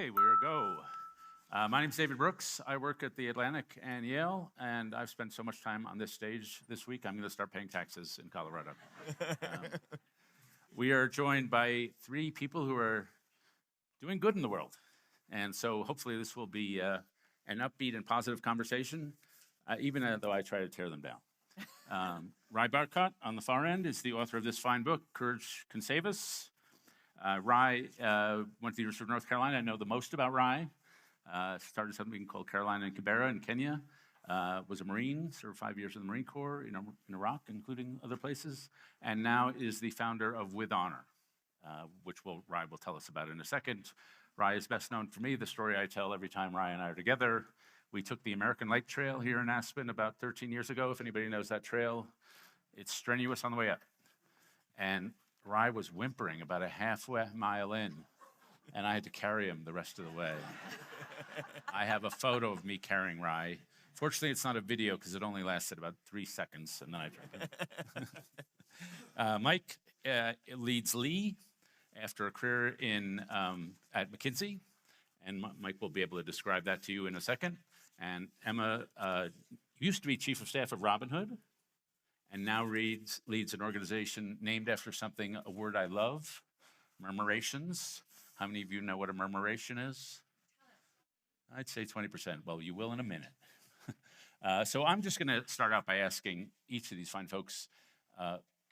Okay, we're go. My name's David Brooks. I work at the Atlantic and Yale, and I've spent so much time on this stage this week, I'm going to start paying taxes in Colorado. We are joined by three people who are doing good in the world. And so hopefully this will be an upbeat and positive conversation, even though I try to tear them down. Rye Barcott on the far end is the author of this fine book, Courage Can Save Us. Rye went to the University of North Carolina. I know the most about Rye. Started something called Carolina and Kibera in Kenya. Was a Marine, served 5 years in the Marine Corps in Iraq, including other places, and now is the founder of With Honor, which Rye will tell us about in a second. Rye is best known for me, the story I tell every time Rye and I are together. We took the American Light Trail here in Aspen about 13 years ago, if anybody knows that trail. It's strenuous on the way up. And Rye was whimpering about a half mile in, and I had to carry him the rest of the way. I have a photo of me carrying Rye. Fortunately, it's not a video because it only lasted about 3 seconds, and then I drank it. Mike leads Lee after a career at McKinsey, and Mike will be able to describe that to you in a second. And Emma used to be chief of staff of Robin Hood, and now leads an organization named after something, a word I love, murmurations. How many of you know what a murmuration is? I'd say 20%. Well, you will in a minute. So I'm just going to start out by asking each of these fine folks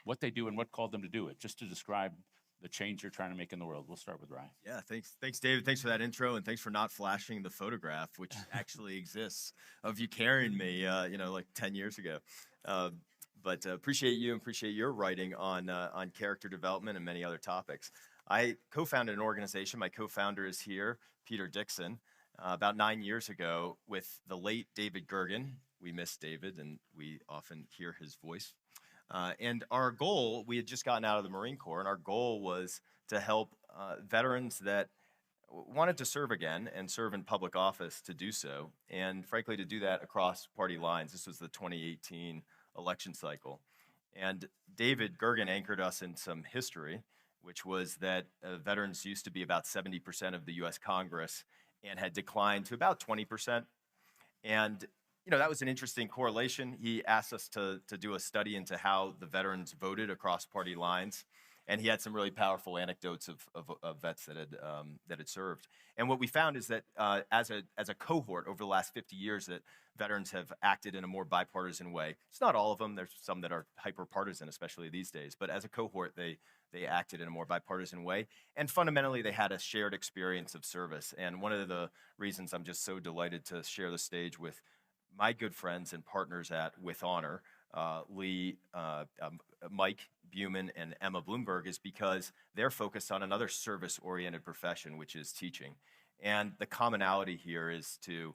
what they do and what called them to do it, just to describe the change you're trying to make in the world. We'll start with Rye. Yeah, thanks, David. Thanks for that intro, and thanks for not flashing the photograph, which actually exists, of you carrying me, like 10 years ago. But appreciate you and appreciate your writing on character development and many other topics. I co-founded an organization. My co-founder is here, Peter Dixon, about 9 years ago with the late David Gergen. We miss David, and we often hear his voice. And our goal, we had just gotten out of the Marine Corps, and our goal was to help veterans that wanted to serve again and serve in public office to do so, and frankly, to do that across party lines. This was the 2018 election cycle. And David Gergen anchored us in some history, which was that veterans used to be about 70% of the US Congress and had declined to about 20%. And that was an interesting correlation. He asked us to do a study into how the veterans voted across party lines, and he had some really powerful anecdotes of vets that had served. And what we found is that as a cohort over the last 50 years, that veterans have acted in a more bipartisan way. It's not all of them. There's some that are hyper-partisan, especially these days. But as a cohort, they acted in a more bipartisan way. And fundamentally, they had a shared experience of service. And one of the reasons I'm just so delighted to share the stage with my good friends and partners at With Honor, Lee, Mike Buman, and Emma Bloomberg, is because they're focused on another service-oriented profession, which is teaching. And the commonality here is to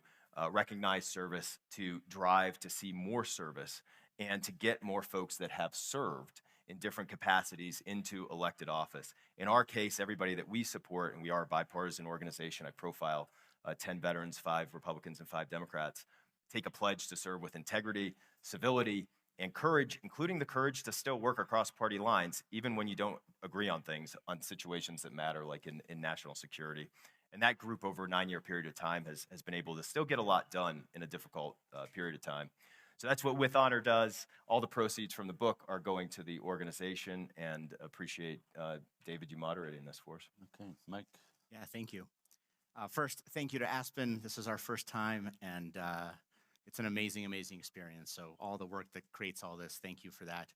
recognize service, to drive to see more service, and to get more folks that have served in different capacities into elected office. In our case, everybody that we support, and we are a bipartisan organization, I profile 10 veterans, 5 Republicans, and 5 Democrats, take a pledge to serve with integrity, civility, and courage, including the courage to still work across party lines, even when you don't agree on things, on situations that matter, like in national security. And that group over a 9-year period of time has been able to still get a lot done in a difficult period of time. So that's what With Honor does. All the proceeds from the book are going to the organization, and appreciate, David, you moderating this for us. Okay, Mike. Yeah, thank you. First, thank you to Aspen. This is our first time, and it's an amazing, amazing experience. So all the work that creates all this, thank you for that.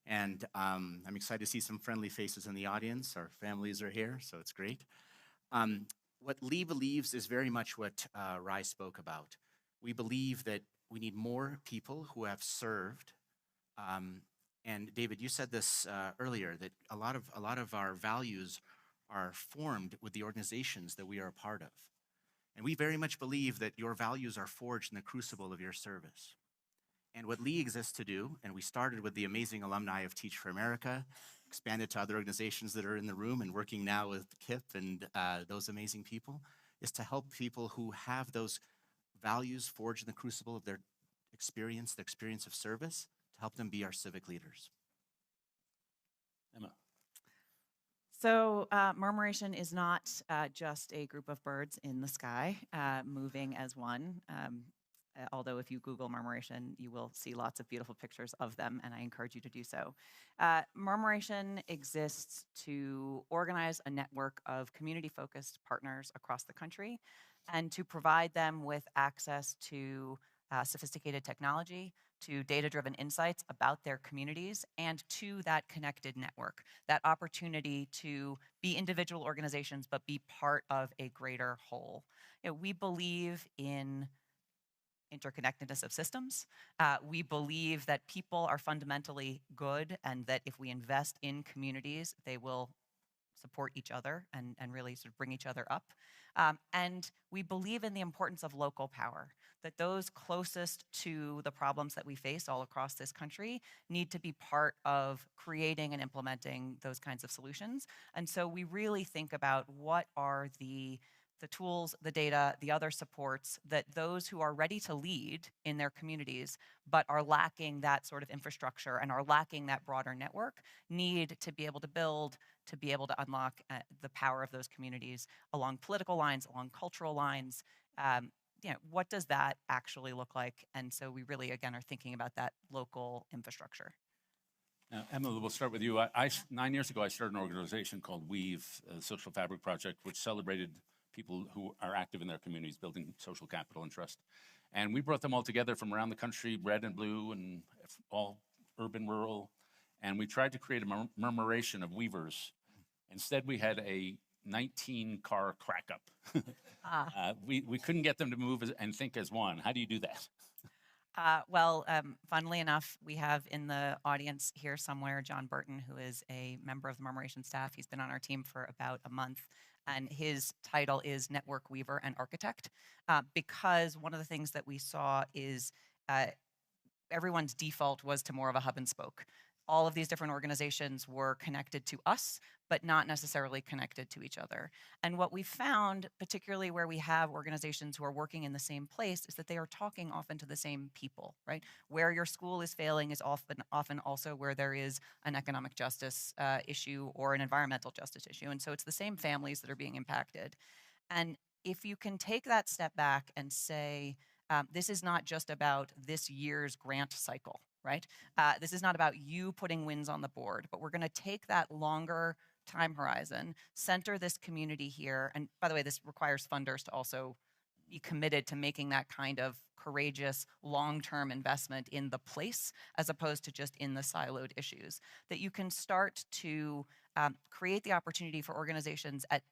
And I'm excited to see some friendly faces in the audience. Our families are here, so it's great. What Lee believes is very much what Rye spoke about. We believe that we need more people who have served. And David, you said this earlier, that a lot of our values are formed with the organizations that we are a part of. And we very much believe that your values are forged in the crucible of your service. And what Lee exists to do, and we started with the amazing alumni of Teach for America, expanded to other organizations that are in the room and working now with KIP and those amazing people, is to help people who have those values forged in the crucible of their experience, the experience of service, to help them be our civic leaders. Emma. So murmuration is not just a group of birds in the sky moving as one. Although if you Google murmuration, you will see lots of beautiful pictures of them, and I encourage you to do so. Murmuration exists to organize a network of community-focused partners across the country and to provide them with access to sophisticated technology, to data-driven insights about their communities, and to that connected network, that opportunity to be individual organizations but be part of a greater whole. We believe in interconnectedness of systems. We believe that people are fundamentally good and that if we invest in communities, they will support each other and really sort of bring each other up. And we believe in the importance of local power, that those closest to the problems that we face all across this country need to be part of creating and implementing those kinds of solutions. And so we really think about what are the tools, the data, the other supports that those who are ready to lead in their communities but are lacking that sort of infrastructure and are lacking that broader network need to be able to build, to be able to unlock the power of those communities along political lines, along cultural lines. What does that actually look like? And so we really, again, are thinking about that local infrastructure. Now, Emma, we'll start with you. 9 years ago, I started an organization called Weave, the Social Fabric Project, which celebrated people who are active in their communities, building social capital and trust. And we brought them all together from around the country, red and blue, and all urban, rural. And we tried to create a murmuration of weavers. Instead, we had a 19-car crack-up. We couldn't get them to move and think as one. How do you do that? Funnily enough, we have in the audience here somewhere John Burton, who is a member of the murmuration staff. He's been on our team for about a month, and his title is Network Weaver and Architect, because one of the things that we saw is everyone's default was to more of a hub and spoke. All of these different organizations were connected to us, but not necessarily connected to each other. And what we found, particularly where we have organizations who are working in the same place, is that they are talking often to the same people, right? Where your school is failing is often also where there is an economic justice issue or an environmental justice issue. And so it's the same families that are being impacted. And if you can take that step back and say, this is not just about this year's grant cycle, right? This is not about you putting wins on the board, but we're going to take that longer time horizon, center this community here. And by the way, this requires funders to also be committed to making that kind of courageous long-term investment in the place as opposed to just in the siloed issues. That you can start to create the opportunity for organizations at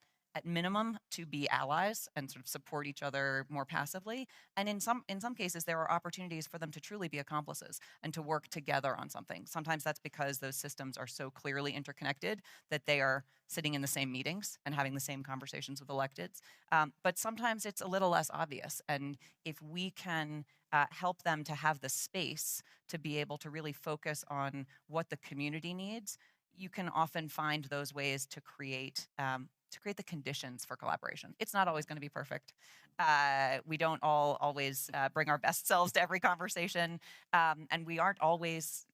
minimum to be allies and sort of support each other more passively. And in some cases, there are opportunities for them to truly be accomplices and to work together on something. Sometimes that's because those systems are so clearly interconnected that they are sitting in the same meetings and having the same conversations with electeds. But sometimes it's a little less obvious. And if we can help them to have the space to be able to really focus on what the community needs, you can often find those ways to create the conditions for collaboration. It's not always going to be perfect. We don't all always bring our best selves to every conversation, and we aren't always,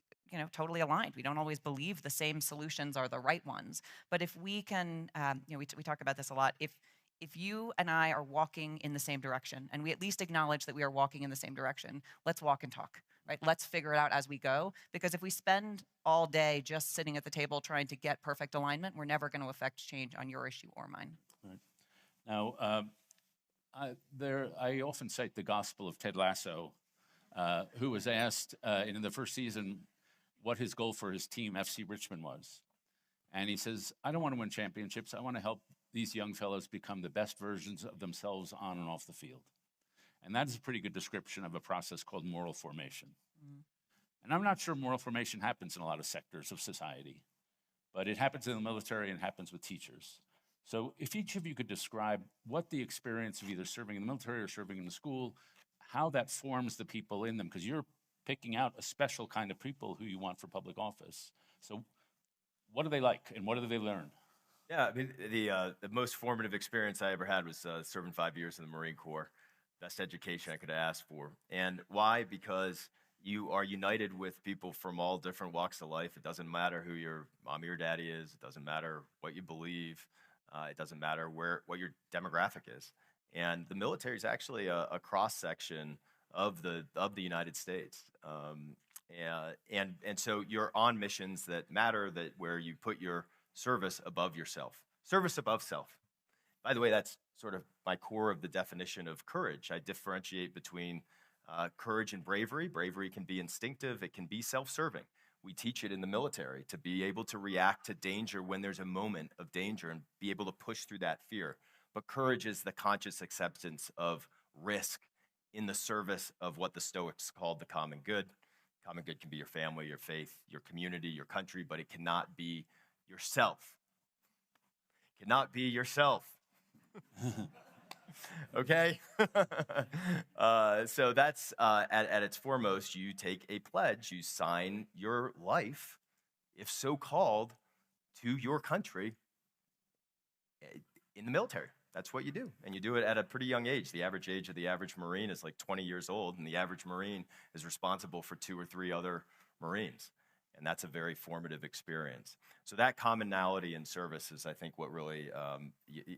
totally aligned. We don't always believe the same solutions are the right ones. But if we can, we talk about this a lot. If you and I are walking in the same direction, and we at least acknowledge that we are walking in the same direction, let's walk and talk. Right? Let's figure it out as we go, because if we spend all day just sitting at the table trying to get perfect alignment, we're never going to affect change on your issue or mine. Right. Now, I often cite the gospel of Ted Lasso, who was asked in the first season what his goal for his team, FC Richmond, was. And he says, I don't want to win championships. I want to help these young fellows become the best versions of themselves on and off the field. And that is a pretty good description of a process called moral formation. Mm. And I'm not sure moral formation happens in a lot of sectors of society, but it happens in the military and happens with teachers. So if each of you could describe what the experience of either serving in the military or serving in the school, how that forms the people in them, because you're picking out a special kind of people who you want for public office. So what do they like and what do they learn? Yeah, I mean, the most formative experience I ever had was serving 5 years in the Marine Corps. Best education I could ask for. And why? Because You are united with people from all different walks of life. It doesn't matter who your mom or your daddy is. It doesn't matter what you believe. It doesn't matter what your demographic is. And the military is actually a cross section of the United States. And so you're on missions that matter, that where you put your service above yourself. Service above self. By the way, that's sort of my core of the definition of courage. I differentiate between courage and bravery. Bravery can be instinctive. It can be self-serving. We teach it in the military to be able to react to danger when there's a moment of danger and be able to push through that fear. But courage is the conscious acceptance of risk in the service of what the Stoics called the common good. Common good can be your family, your faith, your community, your country, but it cannot be yourself. It cannot be yourself. Okay? So that's, at its foremost, you take a pledge, you sign your life, if so called, to your country in the military. That's what you do. And you do it at a pretty young age. The average age of the average Marine is like 20 years old, and the average Marine is responsible for 2 or 3 other Marines. And that's a very formative experience. So that commonality in service is, I think, what really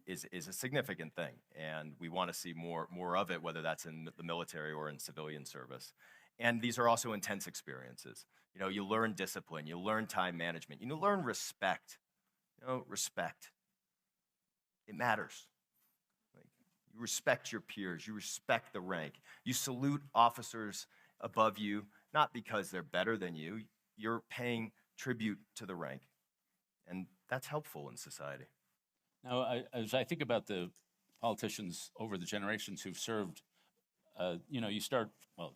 is a significant thing. And we want to see more of it, whether that's in the military or in civilian service. And these are also intense experiences. You know, you learn discipline, you learn time management, you learn respect. You know, respect. It matters. You respect your peers, you respect the rank. You salute officers above you, not because they're better than you. You're paying tribute to the rank. And that's helpful in society. Now, as I think about the politicians over the generations who've served, you start,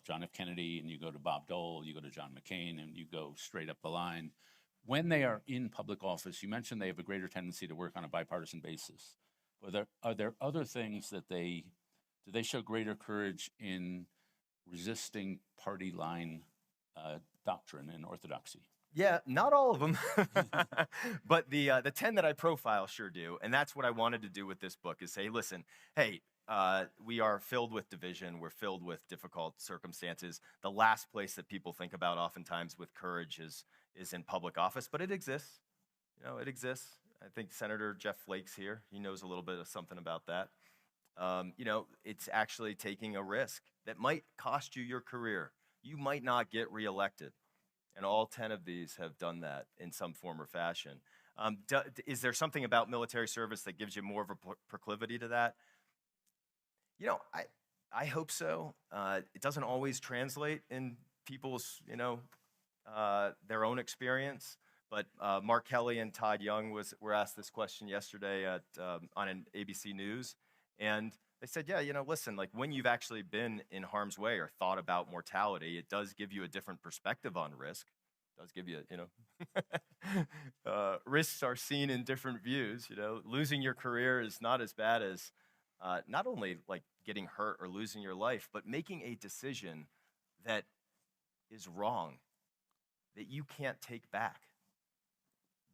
John F. Kennedy, and you go to Bob Dole, you go to John McCain, and you go straight up the line. When they are in public office, you mentioned they have a greater tendency to work on a bipartisan basis. Are there other things that do they show greater courage in resisting party line doctrine and orthodoxy? Yeah, not all of them, but the 10 that I profile sure do, and that's what I wanted to do with this book is say, listen, hey, we are filled with division, we're filled with difficult circumstances. The last place that people think about oftentimes with courage is in public office, but it exists. You know, it exists. I think Senator Jeff Flake's here. He knows a little bit of something about that. It's actually taking a risk that might cost you your career. You might not get reelected. And all 10 of these have done that in some form or fashion. Is there something about military service that gives you more of a proclivity to that? You know, I hope so. It doesn't always translate in people's, their own experience. But Mark Kelly and Todd Young were asked this question yesterday on an ABC News. And they said, yeah, listen, like when you've actually been in harm's way or thought about mortality, it does give you a different perspective on risk. It does give you, risks are seen in different views. Losing your career is not as bad as not only like getting hurt or losing your life, but making a decision that is wrong, that you can't take back,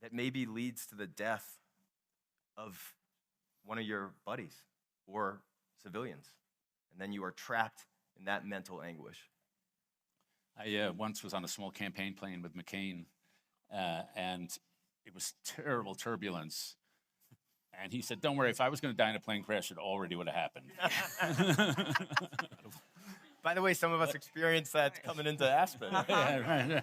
that maybe leads to the death of one of your buddies or civilians. And then you are trapped in that mental anguish. I once was on a small campaign plane with McCain, and it was terrible turbulence. And he said, don't worry, if I was going to die in a plane crash, it already would have happened. By the way, some of us experienced that coming into Aspen. Yeah,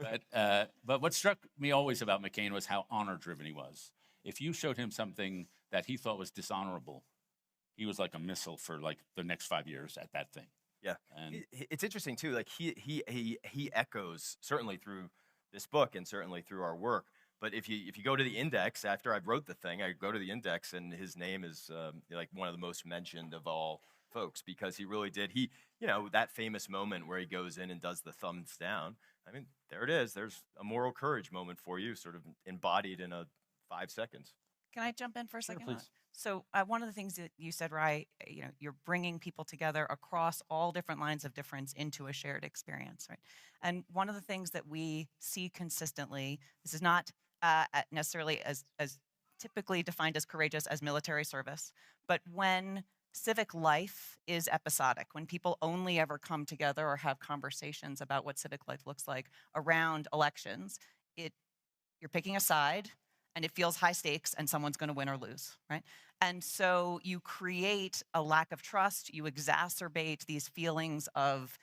right. But what struck me always about McCain was how honor-driven he was. If you showed him something that he thought was dishonorable, he was like a missile for like the next 5 years at that thing. Yeah, and it's interesting too. Like he echoes certainly through this book and certainly through our work. But if you go to the index after I wrote the thing, I go to the index and his name is like one of the most mentioned of all folks because he really did. That famous moment where he goes in and does the thumbs down. I mean, there it is. There's a moral courage moment for you, sort of embodied in 5 seconds. Can I jump in for a Sure, second? please. So one of the things that you said, Rye, you're bringing people together across all different lines of difference into a shared experience, right? And one of the things that we see consistently, this is not necessarily as typically defined as courageous as military service, but when civic life is episodic. When people only ever come together or have conversations about what civic life looks like around elections, you're picking a side and it feels high stakes and someone's going to win or lose, right? And so you create a lack of trust, you exacerbate these feelings of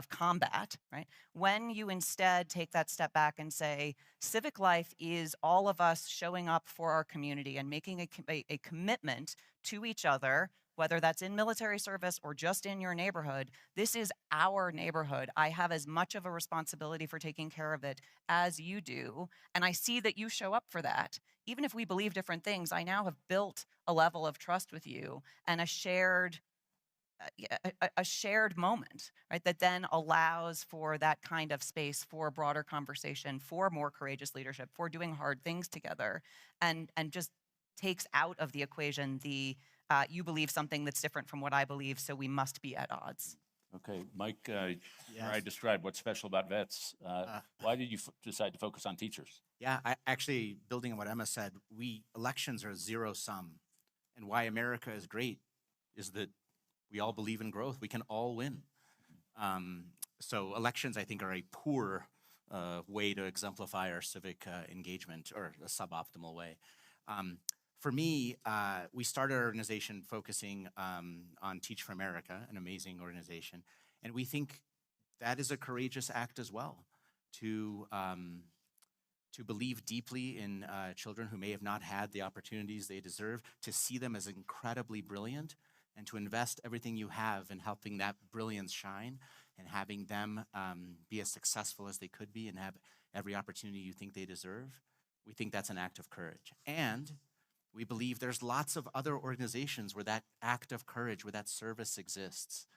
combat, right? When you instead take that step back and say, civic life is all of us showing up for our community and making a commitment to each other, whether that's in military service or just in your neighborhood. This is our neighborhood. I have as much of a responsibility for taking care of it as you do. And I see that you show up for that. Even if we believe different things, I now have built a level of trust with you and a shared moment, right? That then allows for that kind of space for broader conversation, for more courageous leadership, for doing hard things together, and just takes out of the equation the you believe something that's different from what I believe, so we must be at odds. Okay, Mike, I Yes. described what's special about vets. Why did you decide to focus on teachers? Yeah, I actually, building on what Emma said, elections are zero sum. And why America is great is that we all believe in growth. We can all win. So elections, I think, are a poor way to exemplify our civic engagement, or a suboptimal way. For me, we started our organization focusing on Teach for America, an amazing organization. And we think that is a courageous act as well, to believe deeply in children who may have not had the opportunities they deserve, to see them as incredibly brilliant, and to invest everything you have in helping that brilliance shine and having them be as successful as they could be and have every opportunity you think they deserve. We think that's an act of courage. And we believe there's lots of other organizations where that act of courage, where that service exists.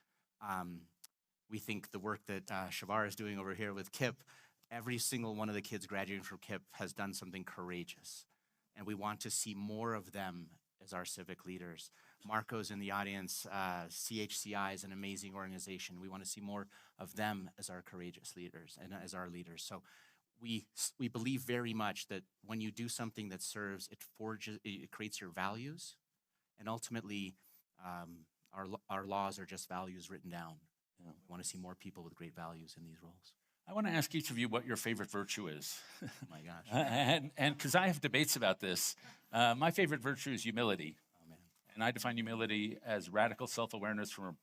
We think the work that Shavar is doing over here with KIP, every single one of the kids graduating from KIP has done something courageous. And we want to see more of them as our civic leaders. Marco's in the audience. CHCI is an amazing organization. We want to see more of them as our courageous leaders and as our leaders. So we believe very much that when you do something that serves, it creates your values, and ultimately our laws are just values written down. We want to see more people with great values in these roles. I want to ask each of you what your favorite virtue is. Oh my gosh. And because I have debates about this, my favorite virtue is humility. Oh man. And I define humility as radical self-awareness from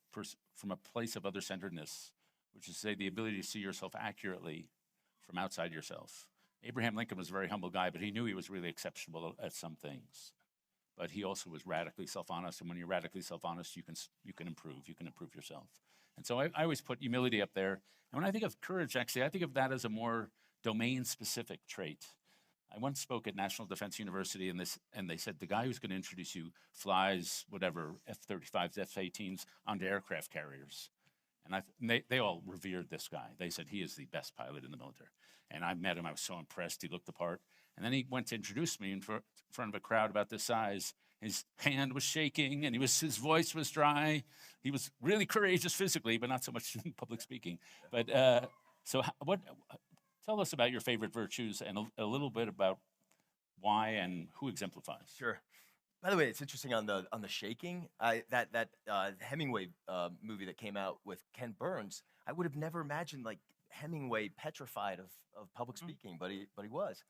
a place of other-centeredness, which is to say the ability to see yourself accurately from outside yourself. Abraham Lincoln was a very humble guy, but he knew he was really exceptional at some things. But he also was radically self-honest, and when you're radically self-honest, you can improve yourself. And so I always put humility up there. And when I think of courage, actually, I think of that as a more domain-specific trait. I once spoke at National Defense University, and they said the guy who's going to introduce you flies whatever F-35s, F-18s onto aircraft carriers. And they all revered this guy. They said he is the best pilot in the military. And I met him. I was so impressed. He looked the part. And then he went to introduce me in front of a crowd about this size. His hand was shaking, and his voice was dry. He was really courageous physically, but not so much in public speaking. But tell us about your favorite virtues and a little bit about why and who exemplifies. Sure. By the way, it's interesting on the shaking. That Hemingway movie that came out with Ken Burns. I would have never imagined like Hemingway petrified of public speaking, but he was.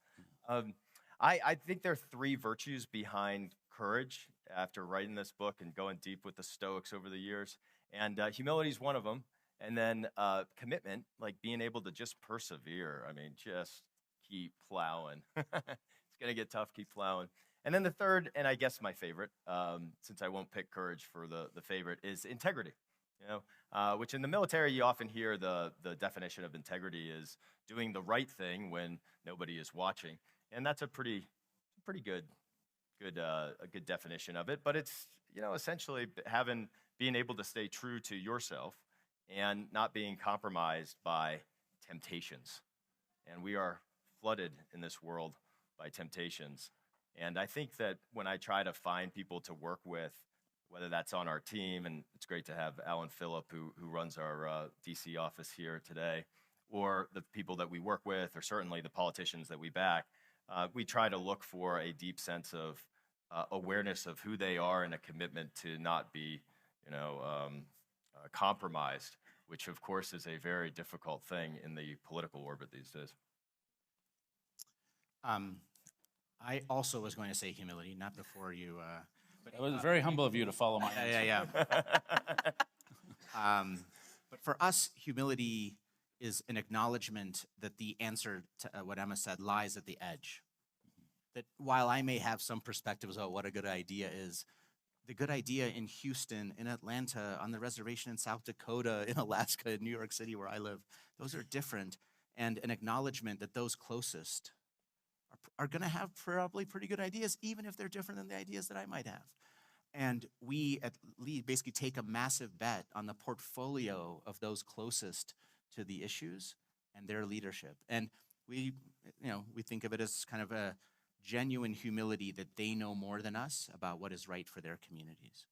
I think there are three virtues behind courage after writing this book and going deep with the Stoics over the years, and humility is one of them. And then commitment, like being able to just persevere. I mean, just keep plowing. It's gonna get tough. Keep plowing. And then the third, and I guess my favorite, since I won't pick courage for the favorite, is integrity. Which in the military you often hear the definition of integrity is doing the right thing when nobody is watching, and that's a pretty good definition of it. But it's essentially being able to stay true to yourself and not being compromised by temptations. And we are flooded in this world by temptations. And I think that when I try to find people to work with, whether that's on our team, and it's great to have Alan Phillip, who runs our DC office here today, or the people that we work with, or certainly the politicians that we back, we try to look for a deep sense of awareness of who they are and a commitment to not be compromised, which of course is a very difficult thing in the political orbit these days. I also was going to say humility, not before you. It was very humble of you to follow my answer. Yeah. But for us, humility is an acknowledgement that the answer to what Emma said lies at the edge. That while I may have some perspectives about what a good idea is, the good idea in Houston, in Atlanta, on the reservation in South Dakota, in Alaska, in New York City, where I live, those are different. And an acknowledgement that those closest are going to have probably pretty good ideas, even if they're different than the ideas that I might have. And we at LEAD basically take a massive bet on the portfolio of those closest to the issues and their leadership. And we think of it as kind of a genuine humility that they know more than us about what is right for their communities.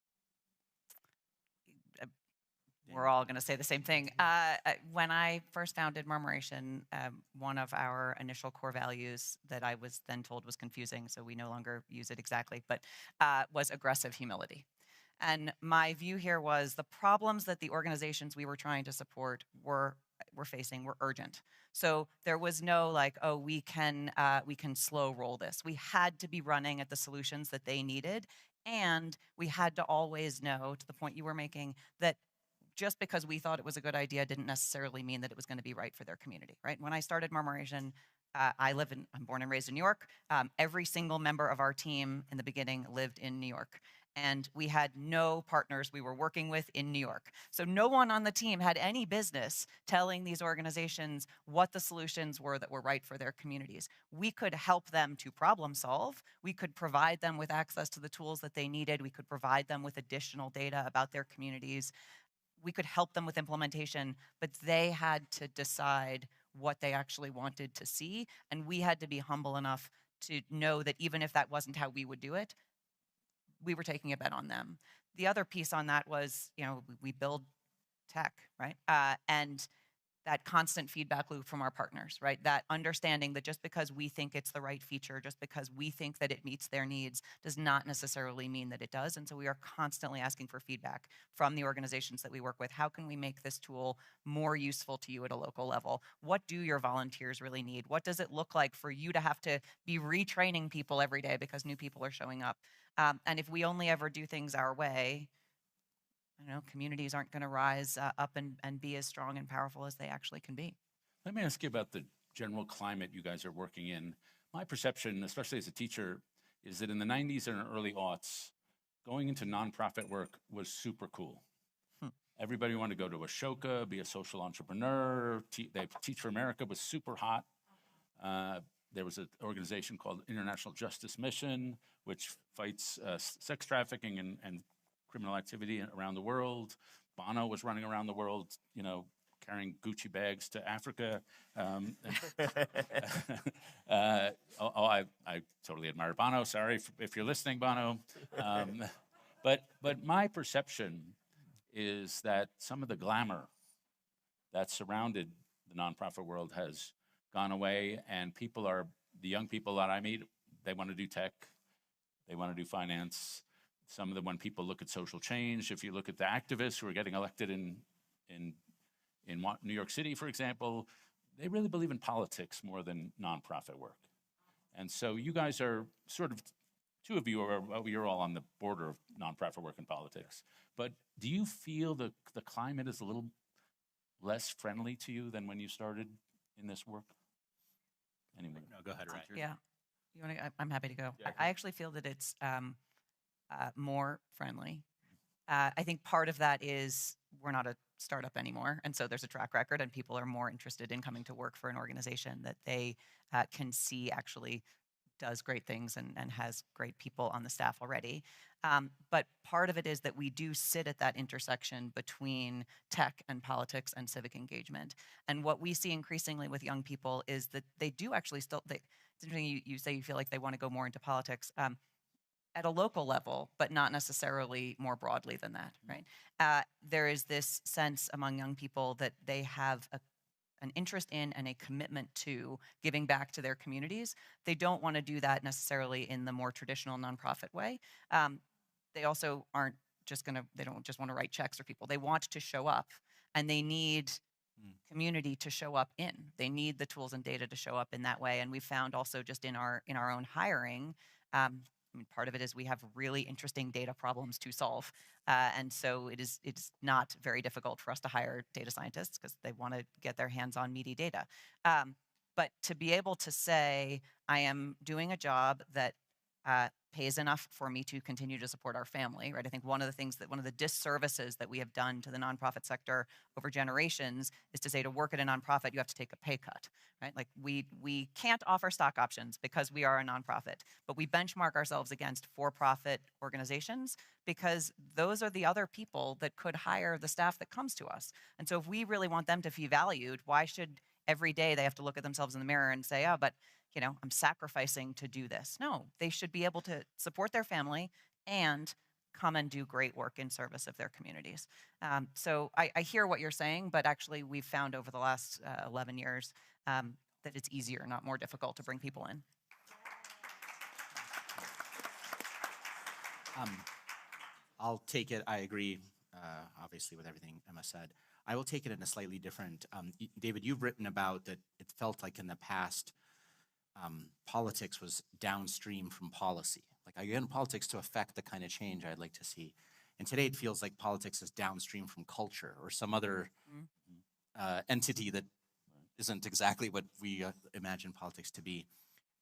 We're all going to say the same thing. When I first founded Murmuration, one of our initial core values that I was then told was confusing, so we no longer use it exactly, but was aggressive humility. And my view here was the problems that the organizations we were trying to support were facing were urgent. So there was no like, oh, we can slow roll this. We had to be running at the solutions that they needed, and we had to always know, to the point you were making, that just because we thought it was a good idea didn't necessarily mean that it was going to be right for their community, right? When I started Murmuration, I'm born and raised in New York. Every single member of our team in the beginning lived in New York. And we had no partners we were working with in New York. So no one on the team had any business telling these organizations what the solutions were that were right for their communities. We could help them to problem solve. We could provide them with access to the tools that they needed. We could provide them with additional data about their communities. We could help them with implementation, but they had to decide what they actually wanted to see. And we had to be humble enough to know that even if that wasn't how we would do it, we were taking a bet on them. The other piece on that was, we build tech, right? And that constant feedback loop from our partners, right? That understanding that just because we think it's the right feature, just because we think that it meets their needs, does not necessarily mean that it does. And so we are constantly asking for feedback from the organizations that we work with. How can we make this tool more useful to you at a local level? What do your volunteers really need? What does it look like for you to have to be retraining people every day because new people are showing up? And if we only ever do things our way, communities aren't going to rise up and be as strong and powerful as they actually can be. Let me ask you about the general climate you guys are working in. My perception, especially as a teacher, is that in the 90s and early aughts, going into nonprofit work was super cool. Everybody wanted to go to Ashoka, be a social entrepreneur. Teach for America was super hot. There was an organization called International Justice Mission, which fights sex trafficking and criminal activity around the world. Bono was running around the world, carrying Gucci bags to Africa. I totally admire Bono. Sorry if you're listening, Bono. But my perception is that some of the glamour that surrounded the nonprofit world has gone away, and the young people that I meet, they want to do tech, they want to do finance. Some of them, when people look at social change, if you look at the activists who are getting elected in New York City, for example, they really believe in politics more than nonprofit work. And so you guys are sort of, two of you you're all on the border of nonprofit work and politics. But do you feel the climate is a little less friendly to you than when you started in this work? Anyway. No, go ahead, Richard. Yeah, I'm happy to go. Yeah, I actually feel that it's more friendly. I think part of that is we're not a startup anymore, and so there's a track record, and people are more interested in coming to work for an organization that they can see actually does great things and has great people on the staff already. But part of it is that we do sit at that intersection between tech and politics and civic engagement. And what we see increasingly with young people is that they do actually still, it's interesting you say you feel like they want to go more into politics. At a local level, but not necessarily more broadly than that, right? There is this sense among young people that they have an interest in and a commitment to giving back to their communities. They don't want to do that necessarily in the more traditional nonprofit way. They also aren't they don't just want to write checks for people. They want to show up, and they need community to show up in. They need the tools and data to show up in that way. And we found also just in our own hiring, I mean, part of it is we have really interesting data problems to solve. And so it's not very difficult for us to hire data scientists because they want to get their hands on meaty data. But to be able to say, I am doing a job that pays enough for me to continue to support our family, right? I think one of the disservices that we have done to the nonprofit sector over generations is to say to work at a nonprofit, you have to take a pay cut, right? Like we can't offer stock options because we are a nonprofit, but we benchmark ourselves against for-profit organizations because those are the other people that could hire the staff that comes to us. And so if we really want them to feel valued, why should every day they have to look at themselves in the mirror and say, oh, but I'm sacrificing to do this. No, they should be able to support their family and come and do great work in service of their communities. So I hear what you're saying, but actually we've found over the last 11 years that it's easier, not more difficult to bring people in. I'll take it. I agree, obviously, with everything Emma said. I will take it in a slightly different. David, you've written about that it felt like in the past, politics was downstream from policy. Like I get in politics to affect the kind of change I'd like to see. And today it feels like politics is downstream from culture or some other entity that isn't exactly what we imagine politics to be.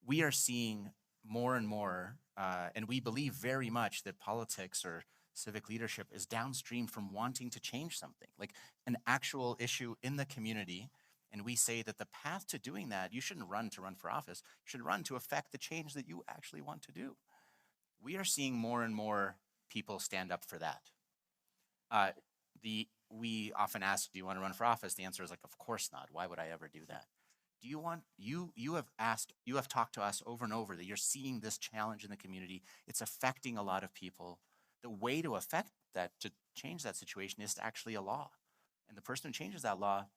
We are seeing more and more, and we believe very much that politics or civic leadership is downstream from wanting to change something, like an actual issue in the community. And we say that the path to doing that, you shouldn't run for office. You should run to affect the change that you actually want to do. We are seeing more and more people stand up for that. We often ask, do you want to run for office? The answer is like, of course not. Why would I ever do that? Do you want, you have talked to us over and over that you're seeing this challenge in the community. It's affecting a lot of people. The way to affect that, to change that situation is to actually a law. And the person who changes that law,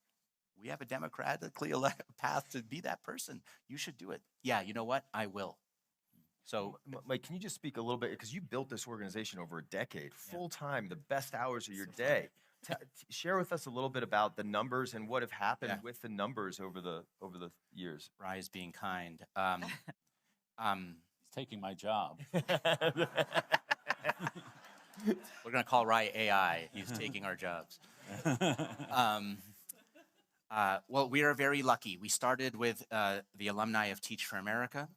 we have a democratically elected path to be that person. You should do it. Yeah, you know what? I will. So, Mike, can you just speak a little bit, because you built this organization over a decade, full time, the best hours of your day. Share with us a little bit about the numbers and what have happened with the numbers over the years. Rise being kind. He's taking my job. We're going to call Rye AI. He's taking our jobs. Well, we are very lucky. We started with the alumni of Teach for America,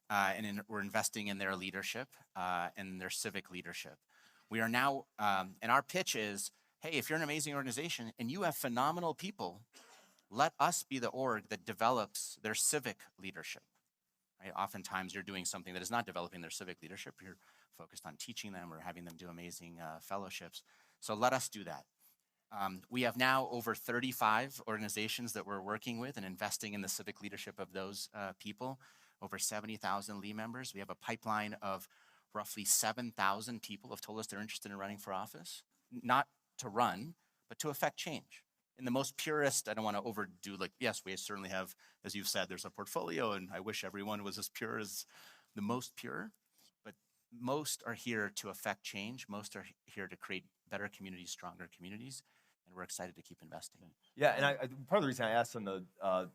and we're investing in their leadership and their civic leadership. We are now, and our pitch is, hey, if you're an amazing organization and you have phenomenal people, let us be the org that develops their civic leadership. Right? Oftentimes you're doing something that is not developing their civic leadership. You're focused on teaching them or having them do amazing fellowships. So let us do that. We have now over 35 organizations that we're working with and investing in the civic leadership of those people, over 70,000 Lee members. We have a pipeline of roughly 7,000 people have told us they're interested in running for office, not to run, but to affect change. In the most purest, I don't want to overdo, like, yes, we certainly have, as you've said, there's a portfolio, and I wish everyone was as pure as the most pure, but most are here to affect change. Most are here to create better communities, stronger communities, and we're excited to keep investing. Yeah, and part of the reason I asked on the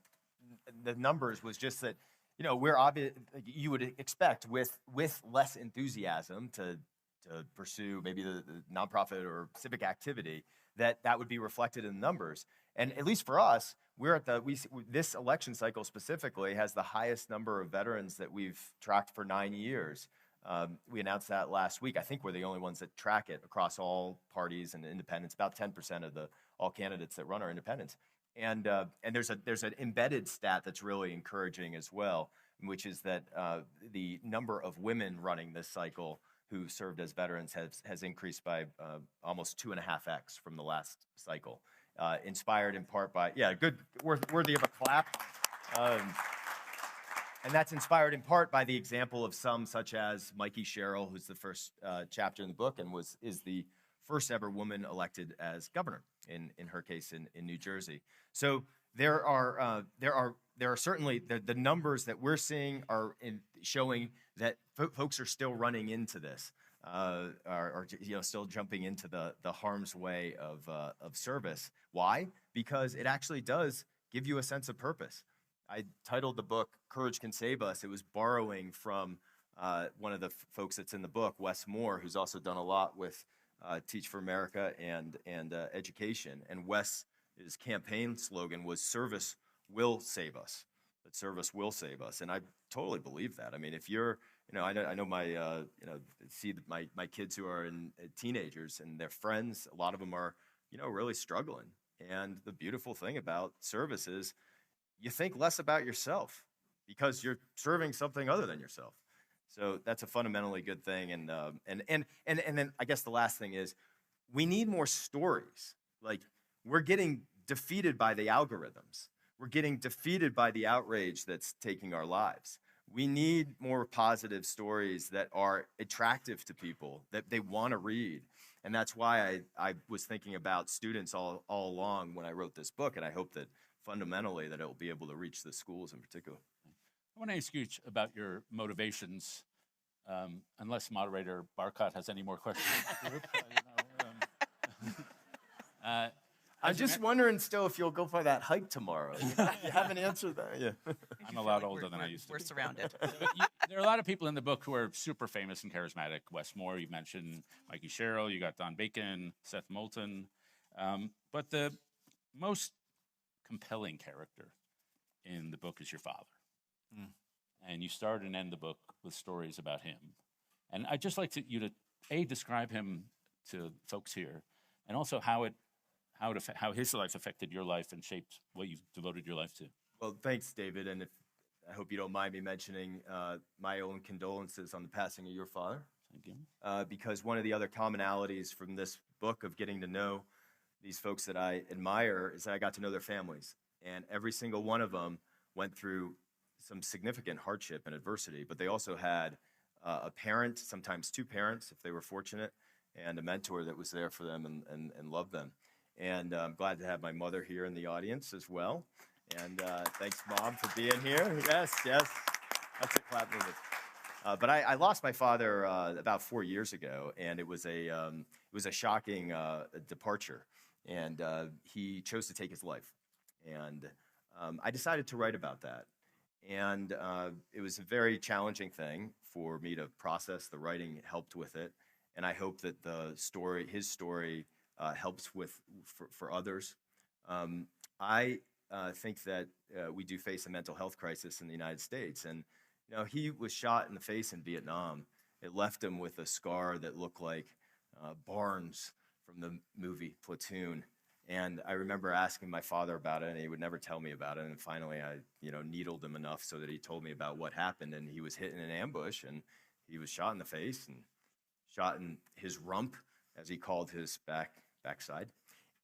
numbers was just that, we're obvious, you would expect with less enthusiasm to pursue maybe the nonprofit or civic activity, that would be reflected in the numbers. And at least for us, we're at this election cycle specifically has the highest number of veterans that we've tracked for 9 years. We announced that last week. I think we're the only ones that track it across all parties and independents. About 10% of all candidates that run are independents. And there's an embedded stat that's really encouraging as well, which is that the number of women running this cycle who served as veterans has increased by almost 2.5x from the last cycle. Inspired in part by, worthy of a clap. And that's inspired in part by the example of some such as Mikey Sherrill, who's the first chapter in the book and is the first ever woman elected as governor in her case in New Jersey. So there are certainly the numbers that we're seeing are showing that folks are still running into this. are still jumping into the harm's way of service. Why? Because it actually does give you a sense of purpose. I titled the book "Courage Can Save Us." It was borrowing from one of the folks that's in the book, Wes Moore, who's also done a lot with Teach for America and education. And Wes's campaign slogan was "Service will save us." That service will save us, and I totally believe that. I mean, if you're, I know my, see my kids who are teenagers and their friends. A lot of them are, really struggling. And the beautiful thing about service is, you think less about yourself because you're serving something other than yourself. So that's a fundamentally good thing. And then I guess the last thing is, we need more stories. Like, we're getting defeated by the algorithms. We're getting defeated by the outrage that's taking our lives. We need more positive stories that are attractive to people, that they want to read. And that's why I was thinking about students all along when I wrote this book, and I hope that fundamentally that it will be able to reach the schools in particular. I want to ask you about your motivations, unless moderator Barcott has any more questions. I'm just wondering still if you'll go for that hike tomorrow. You haven't answered that. Yeah. I'm a lot older than I used to be. We're surrounded. There are a lot of people in the book who are super famous and charismatic. Wes Moore, you mentioned Mikey Sherrill, you got Don Bacon, Seth Moulton. But the most compelling character in the book is your father. Mm. And you start and end the book with stories about him. And I'd just like you to describe him to folks here, and also how his life affected your life and shaped what you've devoted your life to. Well, thanks, David. And I hope you don't mind me mentioning my own condolences on the passing of your father. Thank you. Because one of the other commonalities from this book of getting to know these folks that I admire is that I got to know their families. And every single one of them went through some significant hardship and adversity, but they also had a parent, sometimes two parents if they were fortunate, and a mentor that was there for them and loved them. And I'm glad to have my mother here in the audience as well. And thanks, Mom, for being here. Yes. That's a clap moment. But I lost my father about 4 years ago, and it was a shocking departure. And he chose to take his life. And I decided to write about that. And it was a very challenging thing for me to process. The writing helped with it. And I hope that his story helps for others. I think that we do face a mental health crisis in the United States. And, he was shot in the face in Vietnam. It left him with a scar that looked like Barnes from the movie Platoon. And I remember asking my father about it, and he would never tell me about it. And finally, I, needled him enough so that he told me about what happened. And he was hit in an ambush, and he was shot in the face and shot in his rump, as he called his backside.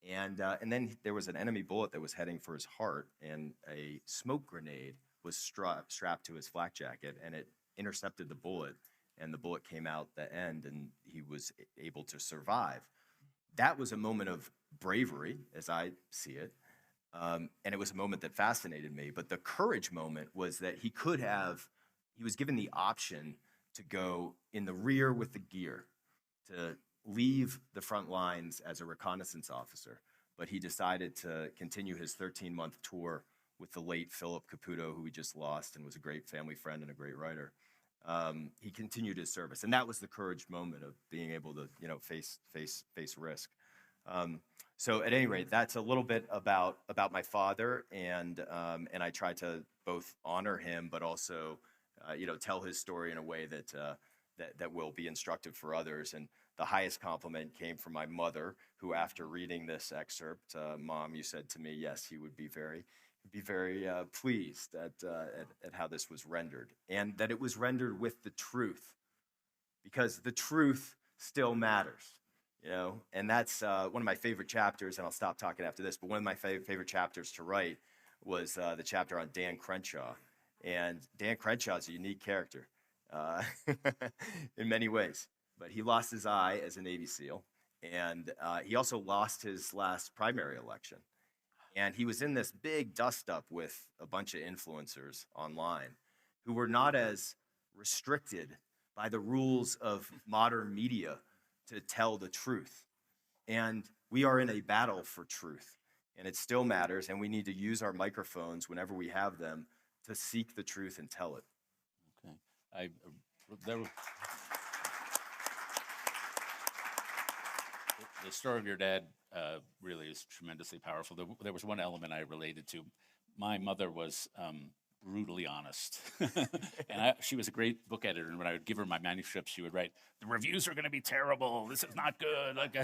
And then there was an enemy bullet that was heading for his heart, and a smoke grenade was strapped to his flak jacket, and it intercepted the bullet, and the bullet came out the end, and he was able to survive. That was a moment of bravery, as I see it, and it was a moment that fascinated me. But the courage moment was that he was given the option to go in the rear with the gear, to leave the front lines as a reconnaissance officer, but he decided to continue his 13-month tour with the late Philip Caputo, who we just lost and was a great family friend and a great writer. He continued his service, and that was the courage moment of being able to, face risk. So at any rate, that's a little bit about my father, and I try to both honor him, but also, tell his story in a way that will be instructive for others. And the highest compliment came from my mother, who, after reading this excerpt, Mom, you said to me, yes, he would be very pleased at how this was rendered, and that it was rendered with the truth, because the truth still matters, And that's one of my favorite chapters, and I'll stop talking after this. But one of my favorite chapters to write was the chapter on Dan Crenshaw, and Dan Crenshaw is a unique character in many ways. But he lost his eye as a Navy SEAL, and he also lost his last primary election. And he was in this big dust-up with a bunch of influencers online who were not as restricted, by the rules of modern media to tell the truth. And we are in a battle for truth, and it still matters, and we need to use our microphones whenever we have them to seek the truth and tell it. Okay. The story of your dad really is tremendously powerful. There was one element I related to. My mother was brutally honest, and she was a great book editor. And when I would give her my manuscripts, she would write, "The reviews are going to be terrible. This is not good." Like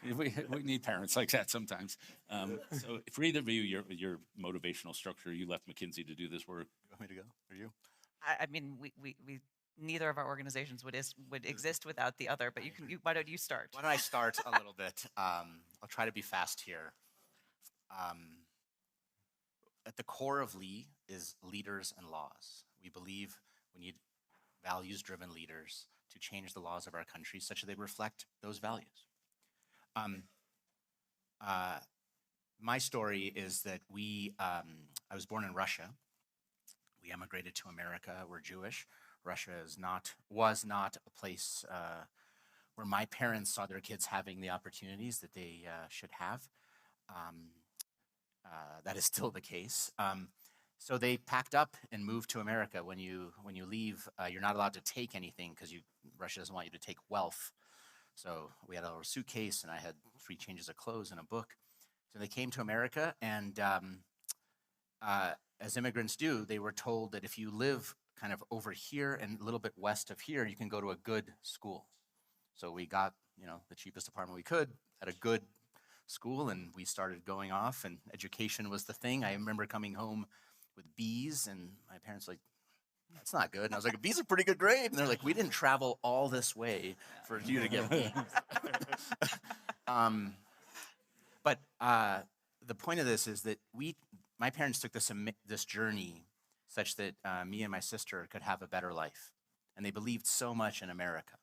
we need parents like that sometimes. So, for either of you, your motivational structure, you left McKinsey to do this work. You want me to go? Or you? I mean, we neither of our organizations would exist without the other. But why don't you start? Why don't I start a little bit? I'll try to be fast here. At the core of Lee is leaders and laws. We believe we need values-driven leaders to change the laws of our country such that they reflect those values. My story is that I was born in Russia. We emigrated to America. We're Jewish. Russia was not a place where my parents saw their kids having the opportunities that they should have. That is still the case. So they packed up and moved to America. When you leave, you're not allowed to take anything because Russia doesn't want you to take wealth. So we had a little suitcase, and I had 3 changes of clothes and a book. So they came to America, and as immigrants do, they were told that if you live kind of over here and a little bit west of here, you can go to a good school. So we got, the cheapest apartment we could at a good school, and we started going off, and education was the thing. I remember coming home with B's, and my parents were like, "That's not good." And I was like, "A B's a pretty good grade." And they're like, "We didn't travel all this way for you to get B's." But the point of this is that my parents took this journey such that me and my sister could have a better life. And they believed so much in America.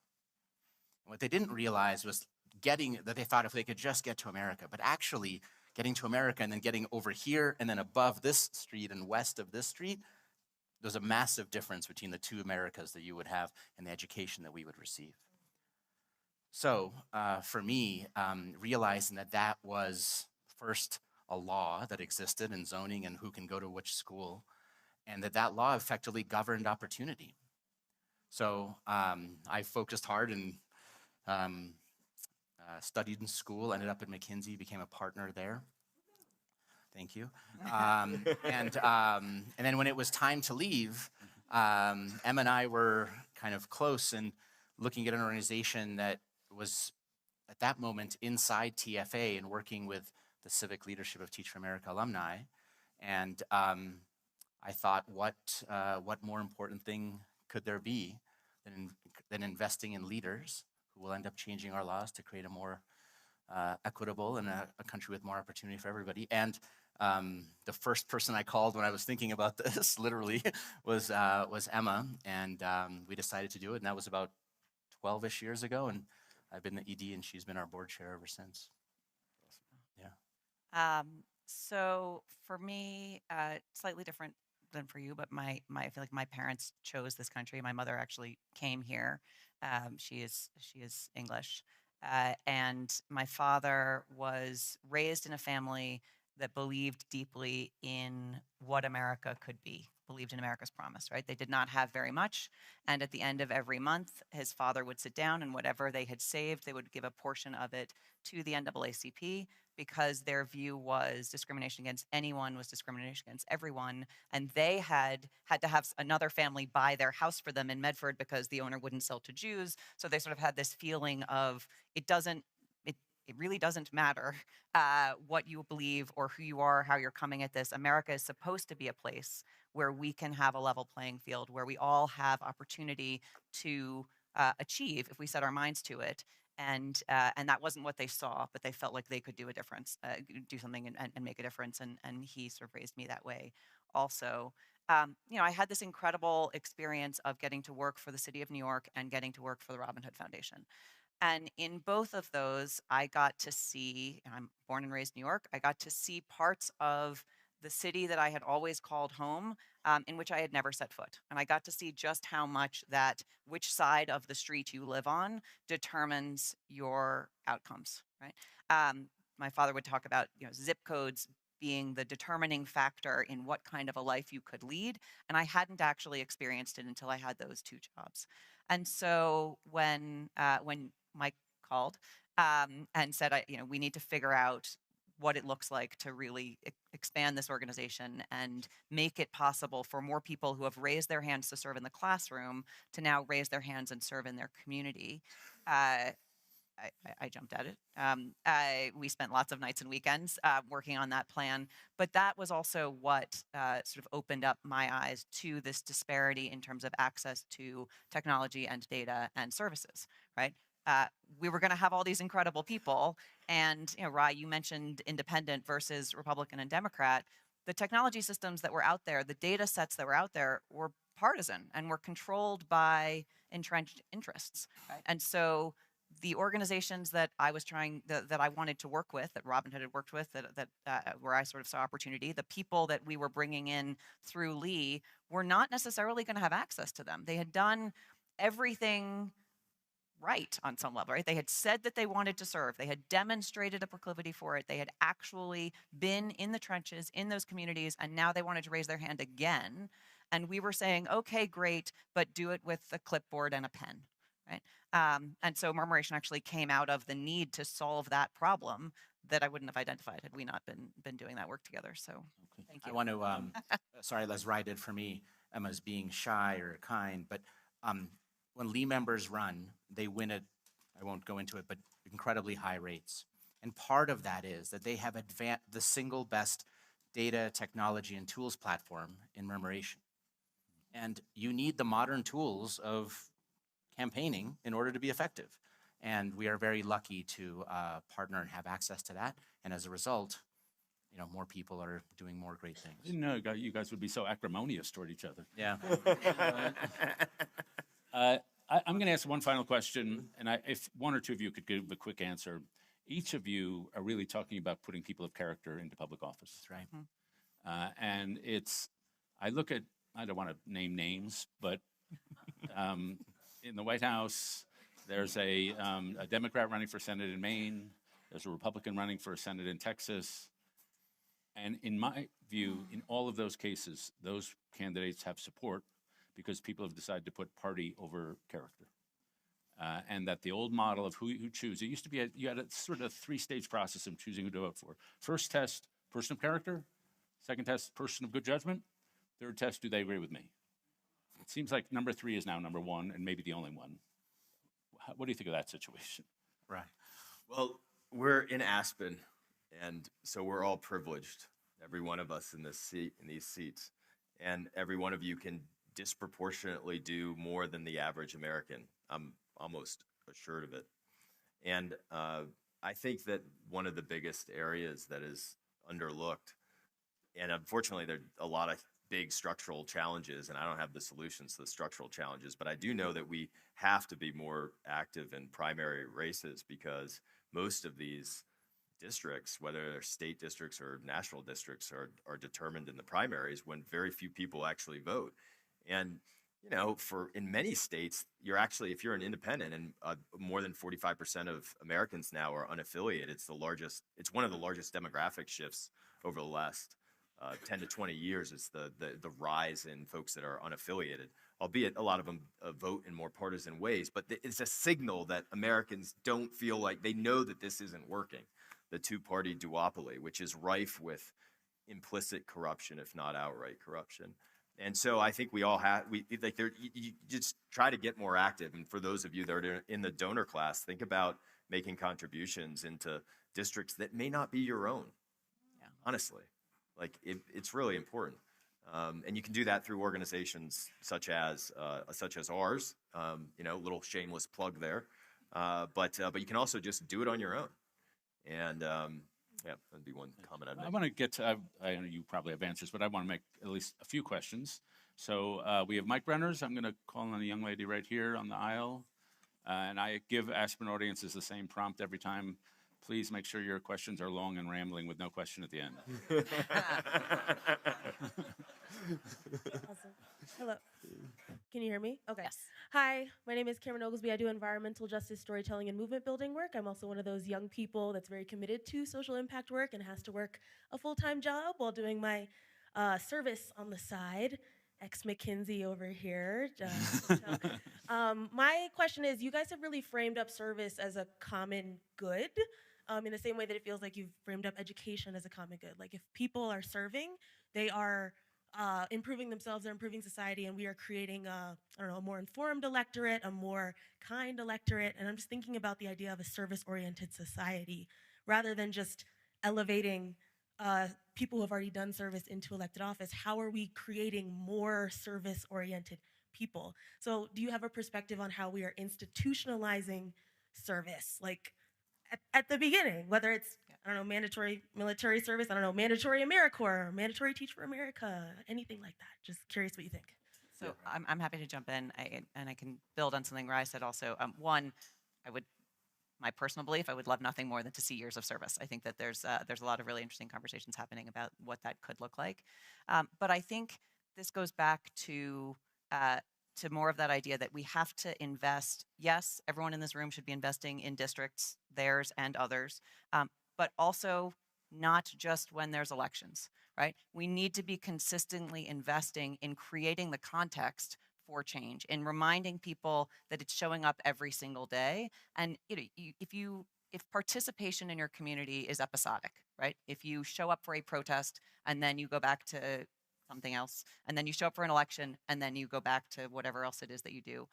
And what they didn't realize was that they thought if they could just get to America, but actually getting to America and then getting over here and then above this street and west of this street, there's a massive difference between the 2 Americas that you would have and the education that we would receive. So for me, realizing that was first a law that existed in zoning and who can go to which school, and that law effectively governed opportunity. So I focused hard and studied in school, ended up at McKinsey, became a partner there. Thank you. And then when it was time to leave, Emma and I were kind of close and looking at an organization that was at that moment inside TFA and working with the civic leadership of Teach for America alumni. And I thought, what more important thing could there be than investing in leaders who will end up changing our laws to create a more equitable and a country with more opportunity for everybody. And the first person I called when I was thinking about this, literally, was Emma, and we decided to do it. And that was about 12-ish years ago. And I've been the ED, and she's been our board chair ever since. Yeah. So for me, slightly different than for you, but I feel like my parents chose this country. My mother actually came here. She is English, and my father was raised in a family that believed deeply in what America could be, believed in America's promise, right? They did not have very much. And at the end of every month, his father would sit down and whatever they had saved, they would give a portion of it to the NAACP because their view was discrimination against anyone was discrimination against everyone. And they had to have another family buy their house for them in Medford because the owner wouldn't sell to Jews. So they sort of had this feeling of it really doesn't matter what you believe or who you are, how you're coming at this. America is supposed to be a place where we can have a level playing field, where we all have opportunity to achieve if we set our minds to it. And that wasn't what they saw, but they felt like they could do a difference, do something and make a difference. And he sort of raised me that way also. I had this incredible experience of getting to work for the city of New York and getting to work for the Robin Hood Foundation. And in both of those, I got to see, and I'm born and raised in New York, I got to see parts of the city that I had always called home, in which I had never set foot. And I got to see just how much that which side of the street you live on determines your outcomes, right? My father would talk about, zip codes being the determining factor in what kind of a life you could lead. And I hadn't actually experienced it until I had those two jobs. And so when Mike called and said, we need to figure out what it looks like to really expand this organization and make it possible for more people who have raised their hands to serve in the classroom to now raise their hands and serve in their community. I jumped at it. We spent lots of nights and weekends working on that plan, but that was also what sort of opened up my eyes to this disparity in terms of access to technology and data and services, right? We were going to have all these incredible people, and Rai, you mentioned independent versus Republican and Democrat. The technology systems that were out there, the data sets that were out there, were partisan and were controlled by entrenched interests, right? And so the organizations that I was that I wanted to work with, that Robinhood had worked with, where I sort of saw opportunity, the people that we were bringing in through Lee were not necessarily going to have access to them. They had done everything right on some level, right? They had said that they wanted to serve. They had demonstrated a proclivity for it. They had actually been in the trenches, in those communities, and now they wanted to raise their hand again. And we were saying, okay, great, but do it with a clipboard and a pen, right? And so Murmuration actually came out of the need to solve that problem that I wouldn't have identified had we not been doing that work together. So thank you. I want to, sorry, as Rai did for me, Emma's being shy or kind, but when Lee members run, they win at, I won't go into it, but incredibly high rates. And part of that is that they have the single best data, technology, and tools platform in Murmuration. And you need the modern tools of campaigning in order to be effective. And we are very lucky to partner and have access to that. And as a result, more people are doing more great things. I didn't know you guys would be so acrimonious toward each other. Yeah. I'm going to ask one final question, and if one or two of you could give a quick answer. Each of you are really talking about putting people of character into public office. That's right. And I look at, I don't want to name names, but in the White House, there's a Democrat running for Senate in Maine. There's a Republican running for Senate in Texas. And in my view, in all of those cases, those candidates have support because people have decided to put party over character. And that the old model of who you choose, it used to be, you had a sort of three-stage process of choosing who to vote for. First test, person of character. Second test, person of good judgment. Third test, do they agree with me? It seems like number 3 is now number 1 and maybe the only one. What do you think of that situation? Right. Well, we're in Aspen, and so we're all privileged, every one of us in these seats. And every one of you can disproportionately do more than the average American. I'm almost assured of it. And I think that one of the biggest areas that is underlooked, and unfortunately there are a lot of big structural challenges, and I don't have the solutions to the structural challenges, but I do know that we have to be more active in primary races because most of these districts, whether they're state districts or national districts, are determined in the primaries when very few people actually vote. And in many states, if you're an independent, and more than 45% of Americans now are unaffiliated. It's one of the largest demographic shifts over the last 10 to 20 years. It's the rise in folks that are unaffiliated, albeit a lot of them vote in more partisan ways. But it's a signal that Americans don't feel like they know that this isn't working. The two-party duopoly, which is rife with implicit corruption, if not outright corruption. And so I think we all you just try to get more active. And for those of you that are in the donor class, think about making contributions into districts that may not be your own. Yeah. Honestly, it's really important. And you can do that through organizations such as ours. Little shameless plug there. But you can also just do it on your own. And that'd be one comment I'd make. I want to get to, I know you probably have answers, but I want to make at least a few questions. So we have mic runners. I'm going to call on a young lady right here on the aisle. And I give Aspen audiences the same prompt every time. Please make sure your questions are long and rambling with no question at the end. Awesome. Hello. Can you hear me? Okay. Yes. Hi, my name is Cameron Oglesby. I do environmental justice storytelling and movement building work. I'm also one of those young people that's very committed to social impact work and has to work a full-time job while doing my service on the side. Ex-McKinsey over here. My question is, you guys have really framed up service as a common good in the same way that it feels like you've framed up education as a common good. Like if people are serving, they are improving themselves, they're improving society, and we are creating a more informed electorate, a more kind electorate. And I'm just thinking about the idea of a service-oriented society rather than just elevating people who have already done service into elected office. How are we creating more service-oriented people? So do you have a perspective on how we are institutionalizing service? Like at the beginning, whether it's, I don't know, mandatory military service, I don't know, mandatory AmeriCorps, mandatory Teach for America, anything like that. Just curious what you think. So I'm happy to jump in, and I can build on something where I said also, one, my personal belief, I would love nothing more than to see years of service. I think that there's a lot of really interesting conversations happening about what that could look like. But I think this goes back to more of that idea that we have to invest. Yes, everyone in this room should be investing in districts, theirs and others, but also not just when there's elections, right? We need to be consistently investing in creating the context for change, in reminding people that it's showing up every single day. And if participation in your community is episodic, right? If you show up for a protest and then you go back to something else, and then you show up for an election, and then you go back to whatever else it is that you do.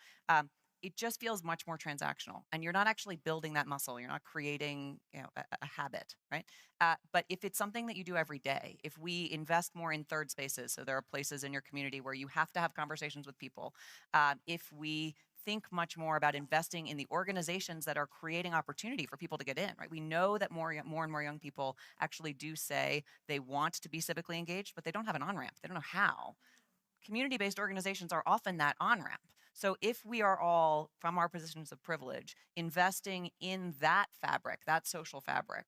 It just feels much more transactional, and you're not actually building that muscle. You're not creating, a habit, right? But if it's something that you do every day, if we invest more in third spaces, so there are places in your community where you have to have conversations with people, if we think much more about investing in the organizations that are creating opportunity for people to get in, right? We know that more and more young people actually do say they want to be civically engaged, but they don't have an on-ramp. They don't know how. Community-based organizations are often that on-ramp. So if we are all, from our positions of privilege, investing in that fabric, that social fabric,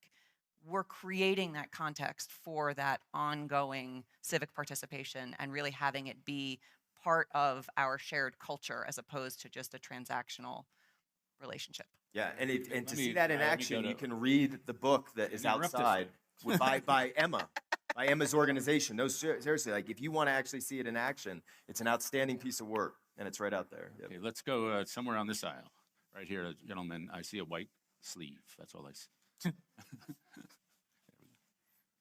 we're creating that context for that ongoing civic participation and really having it be part of our shared culture as opposed to just a transactional relationship. Yeah, and Let to me- see that in let me action, go you to- can read the book that is interrupt this outside by Emma, by Emma's organization. No, seriously, like if you want to actually see it in action, it's an outstanding piece of work, and it's right out there. Yep. Okay, let's go somewhere on this aisle. Right here, gentlemen, I see a white sleeve. That's all I see.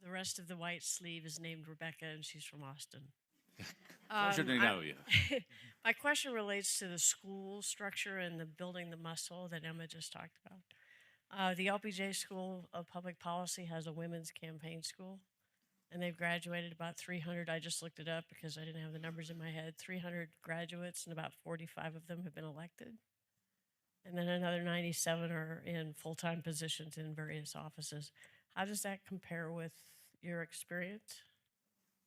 The rest of the white sleeve is named Rebecca, and she's from Austin. Pleasure to know you. My question relates to the school structure and the building the muscle that Emma just talked about. The LPJ School of Public Policy has a women's campaign school, and they've graduated about 300. I just looked it up because I didn't have the numbers in my head. 300 graduates, and about 45 of them have been elected. And then another 97 are in full-time positions in various offices. How does that compare with your experience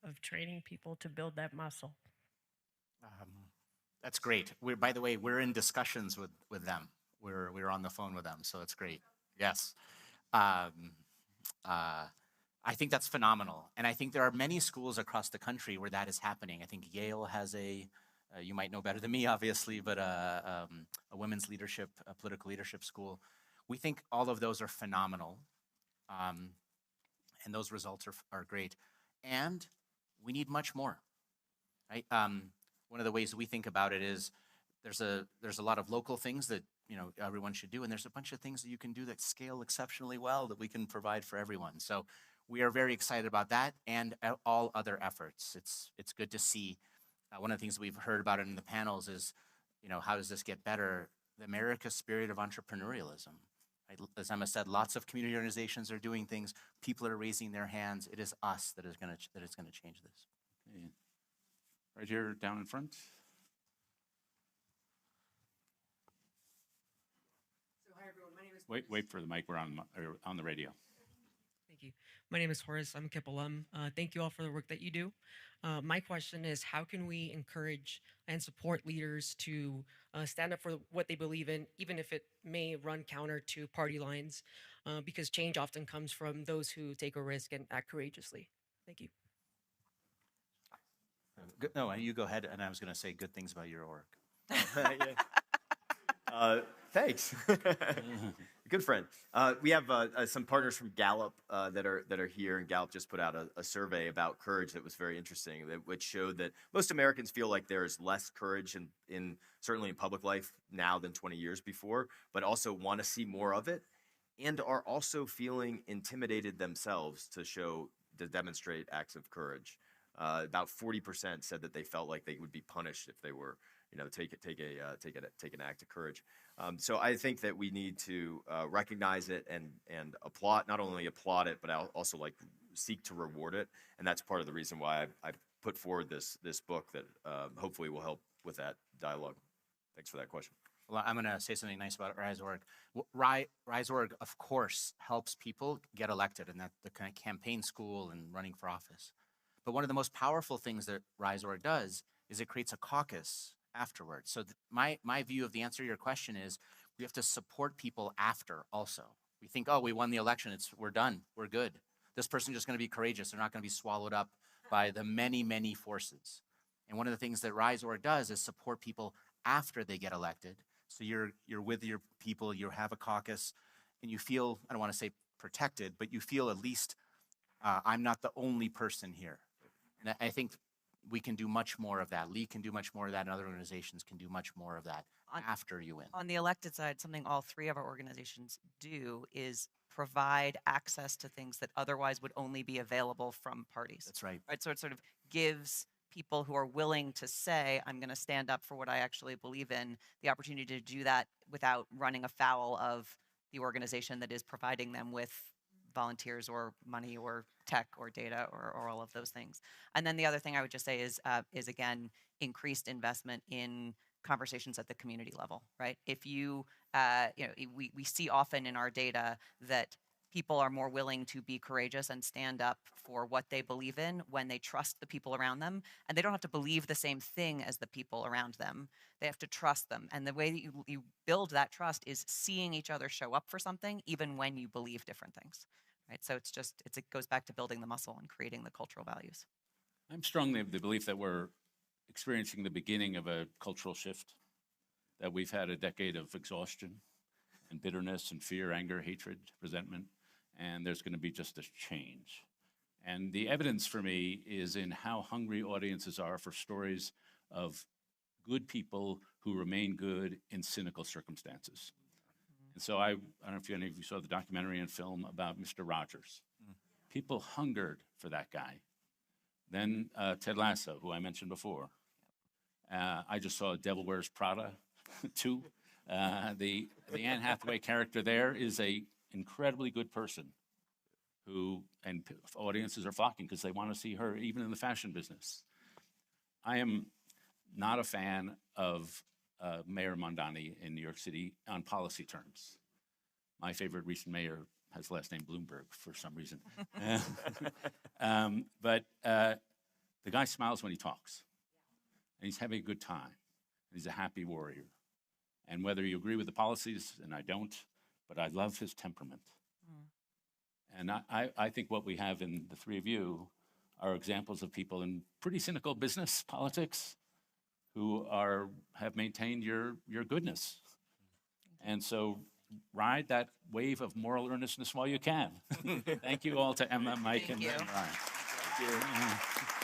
of training people to build that muscle? That's great. By the way, we're in discussions with them. We're on the phone with them, so it's great. Yes. I think that's phenomenal. And I think there are many schools across the country where that is happening. I think Yale has you might know better than me, obviously, but a women's leadership, a political leadership school. We think all of those are phenomenal. And those results are great. And we need much more, right? One of the ways we think about it is there's a lot of local things that everyone should do, and there's a bunch of things that you can do that scale exceptionally well that we can provide for everyone. So we are very excited about that and all other efforts. It's good to see. One of the things that we've heard about in the panels is, how does this get better? The America spirit of entrepreneurialism. Right? As Emma said, lots of community organizations are doing things. People are raising their hands. It is us that is going to change this. Okay. Right here, down in front. So hi everyone, my name is Wait for the mic. We're on the radio. Thank you. My name is Horace. I'm a KIPP alum. Thank you all for the work that you do. My question is, how can we encourage and support leaders to stand up for what they believe in, even if it may run counter to party lines? because change often comes from those who take a risk and act courageously. Thank you. No, you go ahead, and I was going to say good things about your org. Thanks. Good friend. We have some partners from Gallup that are here, and Gallup just put out a survey about courage that was very interesting, which showed that most Americans feel like there is less courage in certainly in public life now than 20 years before, but also want to see more of it, and are also feeling intimidated themselves to demonstrate acts of courage. About 40% said that they felt like they would be punished if they were, take an act of courage. So I think that we need to recognize it and applaud, not only applaud it, but also like seek to reward it. And that's part of the reason why I put forward this book that hopefully will help with that dialogue. Thanks for that question. Well, I'm going to say something nice about RiseOrg. RiseOrg, of course, helps people get elected, and that's the kind of campaign school and running for office. But one of the most powerful things that RiseOrg does is it creates a caucus afterwards. So my view of the answer to your question is we have to support people after also. We think, oh, we won the election, we're done, we're good. This person's just going to be courageous. They're not going to be swallowed up by the many, many forces. And one of the things that RiseOrg does is support people after they get elected. So you're with your people, you have a caucus, and you feel, I don't want to say protected, but you feel at least I'm not the only person here. And I think we can do much more of that. Lee can do much more of that, and other organizations can do much more of that after you win. On the elected side, something all three of our organizations do is provide access to things that otherwise would only be available from parties. That's right. Right, so it sort of gives people who are willing to say, I'm going to stand up for what I actually believe in, the opportunity to do that without running afoul of the organization that is providing them with volunteers or money or tech or data or all of those things. And then the other thing I would just say is again, increased investment in conversations at the community level, right? If you, we see often in our data that people are more willing to be courageous and stand up for what they believe in when they trust the people around them. And they don't have to believe the same thing as the people around them. They have to trust them. And the way that you build that trust is seeing each other show up for something, even when you believe different things. Right? So it goes back to building the muscle and creating the cultural values. I'm strongly of the belief that we're experiencing the beginning of a cultural shift, that we've had a decade of exhaustion and bitterness and fear, anger, hatred, resentment, and there's going to be just a change. And the evidence for me is in how hungry audiences are for stories of good people who remain good in cynical circumstances. And so I don't know if any of you saw the documentary and film about Mr. Rogers. People hungered for that guy. Then Ted Lasso, who I mentioned before. I just saw Devil Wears Prada 2. The Anne Hathaway character there is a incredibly good person and audiences are flocking because they want to see her even in the fashion business. I am not a fan of Mayor Mondani in New York City on policy terms. My favorite recent mayor has the last name Bloomberg for some reason. But the guy smiles when he talks, and he's having a good time. And he's a happy warrior. And whether you agree with the policies, and I don't, but I love his temperament. And I think what we have in the three of you are examples of people in pretty cynical business politics who have maintained your goodness. And so ride that wave of moral earnestness while you can. Thank you all to Emma, Mike, and Ryan. Thank you.